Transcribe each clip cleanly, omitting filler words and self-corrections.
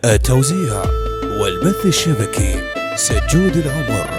التوزيع والبث الشبكي سجود العمر.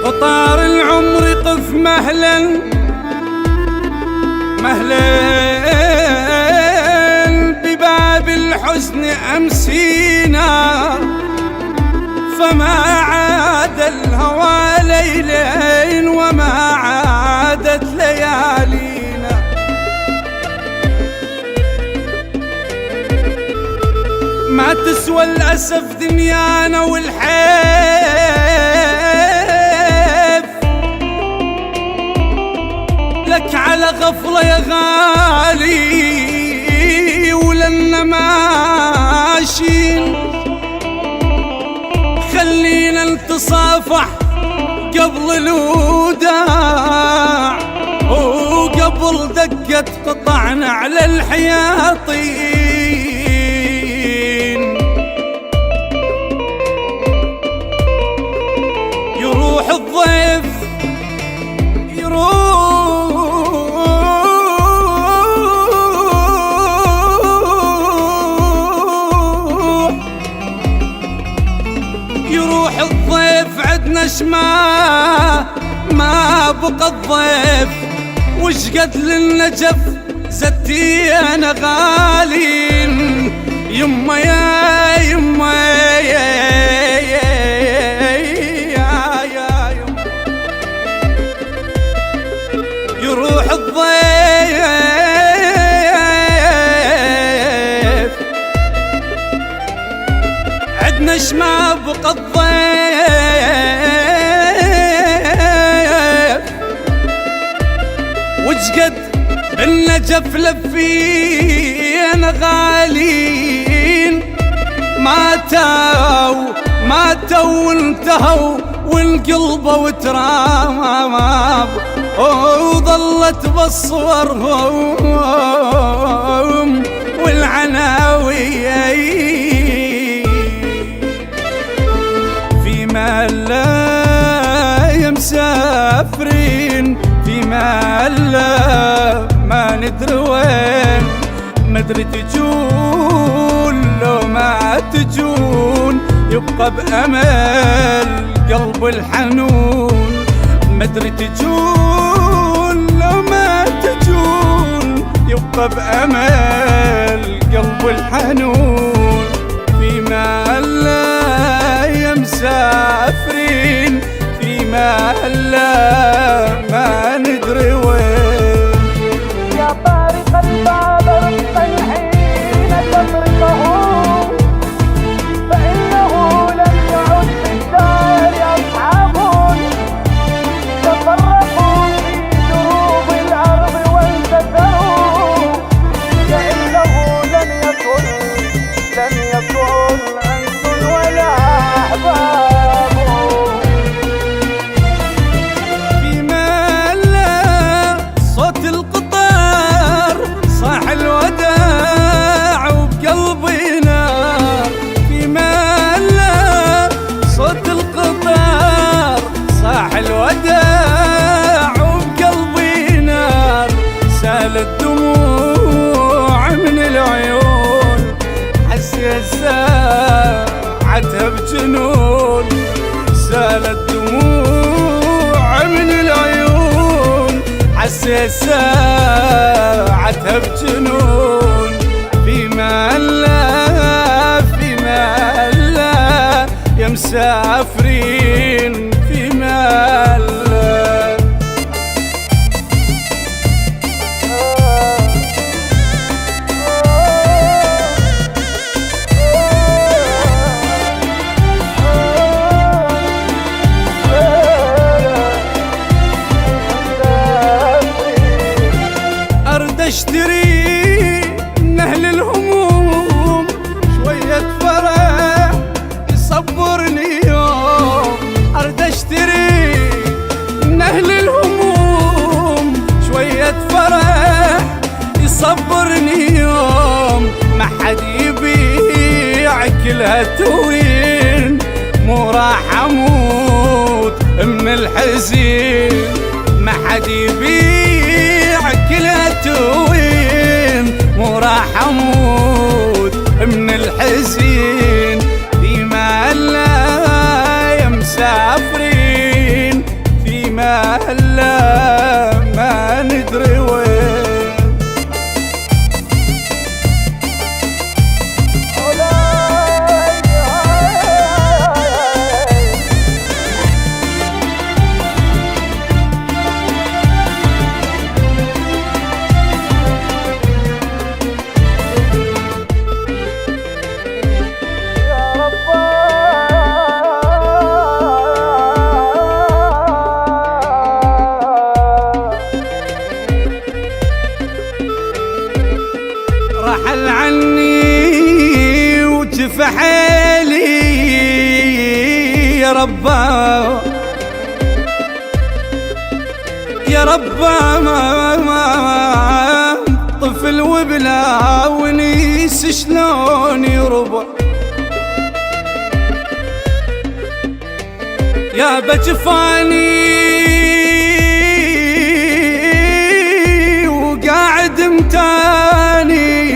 قطار العمر قف مهلا مهلا بباب الحزن أمسينا، فما عاد الهوى ليلين وما عادت ليالينا. ما تسوى الأسف دنيانا والحيف لك على غفلة يا غالي، ولنا ماشيين خلينا نتصافح قبل الوداع وقبل دقة قطعنا على الحياطين. يروح الضيف يروح الضيف عدنا ما بقى الضيف، وش قد للنجف زتينا غالين. يما يا يما يا يروح الضيف عدنا ما بقى الضيف، وجقد بالنجف لفينا غالين. ماتوا وانتهوا وانقلبوا وتراب، وظلت بالصورهم والعناوين. في مالا يا مسافرين، في مالا ما ندري وين، مدري تجون لو ما تجون يبقى بأمل قلب الحنون. مدري تجون لو ما تجون يبقى بأمل قلب الحنون. في مالا يا مسافرين، في مالا ما ندري وين. يا طارق الباب رق الحين تطرقه، فإنه لم يعد في الدار أصحاب تفرقوا في دروب الأرض وانتثروا، كأنه لن يكن أنس ولا أحباب. في مالا صوت القطار صاح الوداع وبقلبي نار. في مالا صوت القطار صاح الوداع وبقلبي نار. سالت دموع من العيون حسيت ساعتها بجنون. سالت دموع من العيون حسيت ساعتها بجنون. في مالا يا مسافرين، في مالا. كلها توين، مو راح اموت من الحزين. ما حد يبيع كلها توين، مو راح اموت من الحزين. فيما لا يا مسافرين، فيما لا ما ندري وين. رحل عني وجف حيلي يا ربا، يا ربا ما طفل وبلا ونيس شلون يربى. يا بجفاني وقاعد متاني،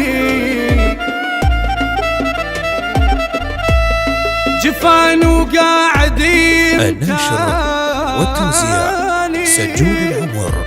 جفان وقاعد النشر والتوزيع سجود العمر.